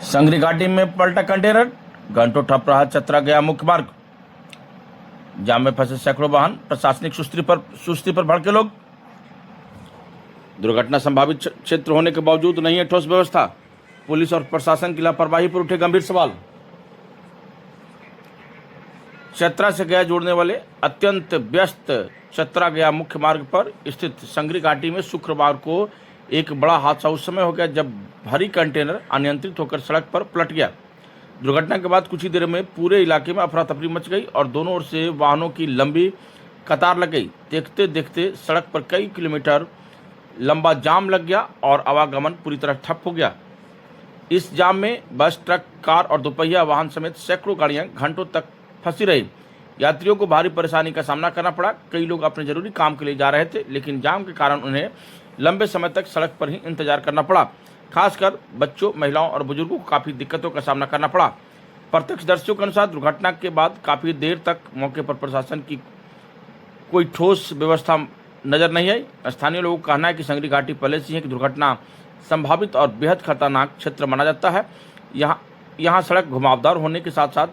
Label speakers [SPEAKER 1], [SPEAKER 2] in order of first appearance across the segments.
[SPEAKER 1] संगरी घाटी में पलटा कंटेनर, घंटों ठप रहा चतरा गया मुख्य मार्ग। जाम में फंसे सैकड़ों वाहन, प्रशासनिक सुस्ती पर भड़के लोग। दुर्घटना संभावित क्षेत्र होने के बावजूद नहीं है ठोस व्यवस्था। पुलिस और प्रशासन की लापरवाही पर उठे गंभीर सवाल। चतरा से गया जोड़ने वाले अत्यंत व्यस्त चतरा गया मुख्य मार्ग पर स्थित संगरी घाटी में शुक्रवार को एक बड़ा हादसा उस समय हो गया जब भारी कंटेनर अनियंत्रित होकर सड़क पर पलट गया। दुर्घटना के बाद कुछ ही देर में पूरे इलाके में अफरा तफरी मच गई और दोनों ओर से वाहनों की लंबी कतार लग गई। देखते देखते सड़क पर कई किलोमीटर लंबा जाम लग गया और आवागमन पूरी तरह ठप हो गया। इस जाम में बस, ट्रक, कार और दोपहिया वाहन समेत सैकड़ों गाड़ियां घंटों तक फंसी रही। यात्रियों को भारी परेशानी का सामना करना पड़ा। कई लोग अपने जरूरी काम के लिए जा रहे थे, लेकिन जाम के कारण उन्हें लंबे समय तक सड़क पर ही इंतजार करना पड़ा। खासकर बच्चों, महिलाओं और बुजुर्गों को काफ़ी दिक्कतों का सामना करना पड़ा। प्रत्यक्षदर्शियों के अनुसार दुर्घटना के बाद काफ़ी देर तक मौके पर प्रशासन की कोई ठोस व्यवस्था नजर नहीं आई। स्थानीय लोगों का कहना है कि संगरी घाटी पहले से ही एक दुर्घटना संभावित और बेहद खतरनाक क्षेत्र माना जाता है। यहाँ सड़क घुमावदार होने के साथ साथ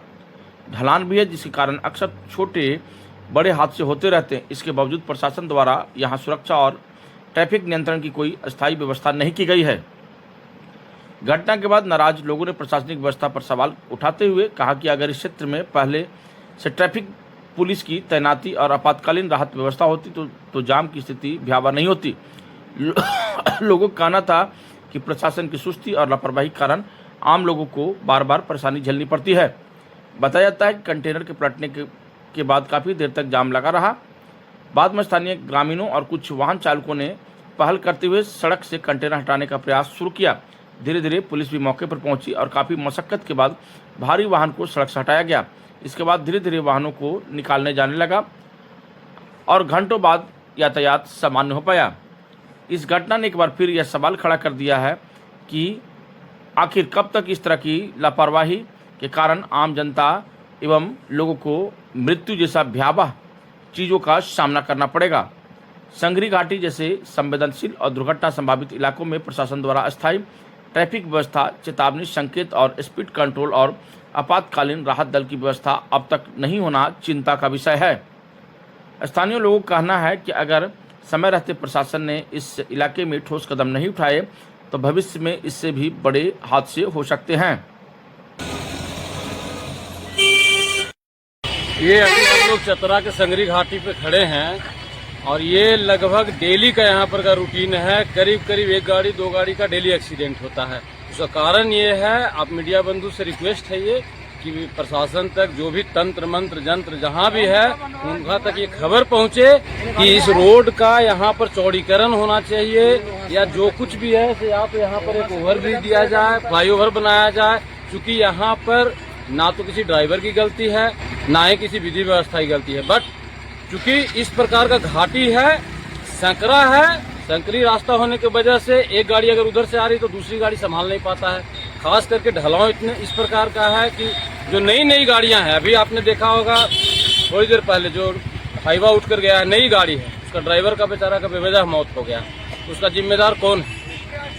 [SPEAKER 1] ढलान भी है, जिसके कारण अक्सर छोटे बड़े हादसे होते रहते हैं। इसके बावजूद प्रशासन द्वारा यहाँ सुरक्षा और ट्रैफिक नियंत्रण की कोई अस्थायी व्यवस्था नहीं की गई है। घटना के बाद नाराज लोगों ने प्रशासनिक व्यवस्था पर सवाल उठाते हुए कहा कि अगर इस क्षेत्र में पहले से ट्रैफिक पुलिस की तैनाती और आपातकालीन राहत व्यवस्था होती तो जाम की स्थिति भयावह नहीं होती। लोगों का कहना था कि प्रशासन की सुस्ती और लापरवाही के कारण आम लोगों को बार बार परेशानी झेलनी पड़ती है। बताया जाता है कि कंटेनर के पलटने के बाद काफ़ी देर तक जाम लगा रहा। बाद में स्थानीय ग्रामीणों और कुछ वाहन चालकों ने पहल करते हुए सड़क से कंटेनर हटाने का प्रयास शुरू किया। धीरे धीरे पुलिस भी मौके पर पहुंची और काफ़ी मशक्कत के बाद भारी वाहन को सड़क से हटाया गया। इसके बाद धीरे धीरे वाहनों को निकालने जाने लगा और घंटों बाद यातायात सामान्य हो पाया। इस घटना ने एक बार फिर यह सवाल खड़ा कर दिया है कि आखिर कब तक इस तरह की लापरवाही के कारण आम जनता एवं लोगों को मृत्यु जैसा भयावह चीज़ों का सामना करना पड़ेगा। संगरी घाटी जैसे संवेदनशील और दुर्घटना संभावित इलाकों में प्रशासन द्वारा अस्थायी ट्रैफिक व्यवस्था, चेतावनी संकेत और स्पीड कंट्रोल और आपातकालीन राहत दल की व्यवस्था अब तक नहीं होना चिंता का विषय है। स्थानीय लोगों का कहना है कि अगर समय रहते प्रशासन ने इस इलाके में ठोस कदम नहीं उठाए तो भविष्य में इससे भी बड़े हादसे हो सकते हैं।
[SPEAKER 2] ये अभी हम लोग चतरा के संगरी घाटी पे खड़े हैं और ये लगभग डेली का यहाँ पर का रूटीन है। करीब करीब एक गाड़ी दो गाड़ी का डेली एक्सीडेंट होता है। उसका कारण ये है, आप मीडिया बंधु से रिक्वेस्ट है ये कि प्रशासन तक जो भी तंत्र मंत्र जंत्र जहाँ भी है उनका तक ये खबर पहुँचे कि इस रोड का यहाँ पर चौड़ीकरण होना चाहिए या जो कुछ भी है तो या तो यहाँ पर एक ओवरब्रिज दिया जाए, फ्लाईओवर बनाया जाए। क्योंकि यहाँ पर ना तो किसी ड्राइवर की गलती है ना ही किसी विधि व्यवस्था की गलती है, बट क्योंकि इस प्रकार का घाटी है, संकरा है, संकरी रास्ता होने की वजह से एक गाड़ी अगर उधर से आ रही तो दूसरी गाड़ी संभाल नहीं पाता है। खास करके ढलाव इतने इस प्रकार का है कि जो नई गाड़ियां हैं, अभी आपने देखा होगा थोड़ी देर पहले जो हाईवा उठकर गया है, नई गाड़ी है, उसका ड्राइवर का बेचारा का बेवजह मौत हो गया। उसका जिम्मेदार कौन है?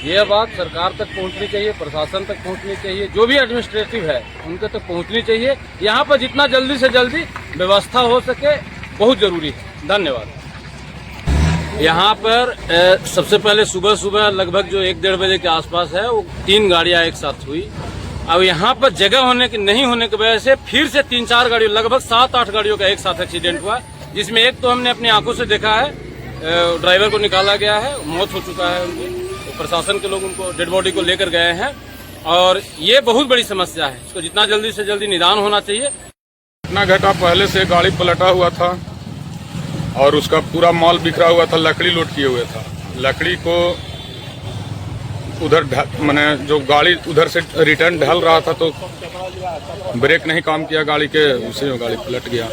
[SPEAKER 2] ये बात सरकार तक पहुंचनी चाहिए, प्रशासन तक पहुंचनी चाहिए, जो भी एडमिनिस्ट्रेटिव है उनके तक पहुंचनी चाहिए। यहाँ पर जितना जल्दी से जल्दी व्यवस्था हो सके बहुत जरूरी है। धन्यवाद। यहाँ पर सबसे पहले सुबह लगभग जो 1-1:30 बजे के आसपास है वो 3 गाड़ियाँ एक साथ हुई। अब यहाँ पर जगह नहीं होने की वजह से फिर से 3-4 गाड़ियों, लगभग 7-8 गाड़ियों का एक साथ एक्सीडेंट हुआ, जिसमें एक तो हमने अपनी आंखों से देखा है, ड्राइवर को निकाला गया है, मौत हो चुका है उनकी। तो प्रशासन के लोग उनको डेड बॉडी को लेकर गए हैं और ये बहुत बड़ी समस्या है, इसको जितना जल्दी से जल्दी निदान होना चाहिए।
[SPEAKER 3] घटना घटा पहले से गाड़ी पलटा हुआ था और उसका पूरा माल बिखरा हुआ था, लकड़ी लोड किए हुए था। लकड़ी को उधर मैंने जो गाड़ी उधर से रिटर्न ढल रहा था तो ब्रेक नहीं काम किया गाड़ी के, उसी में गाड़ी पलट गया।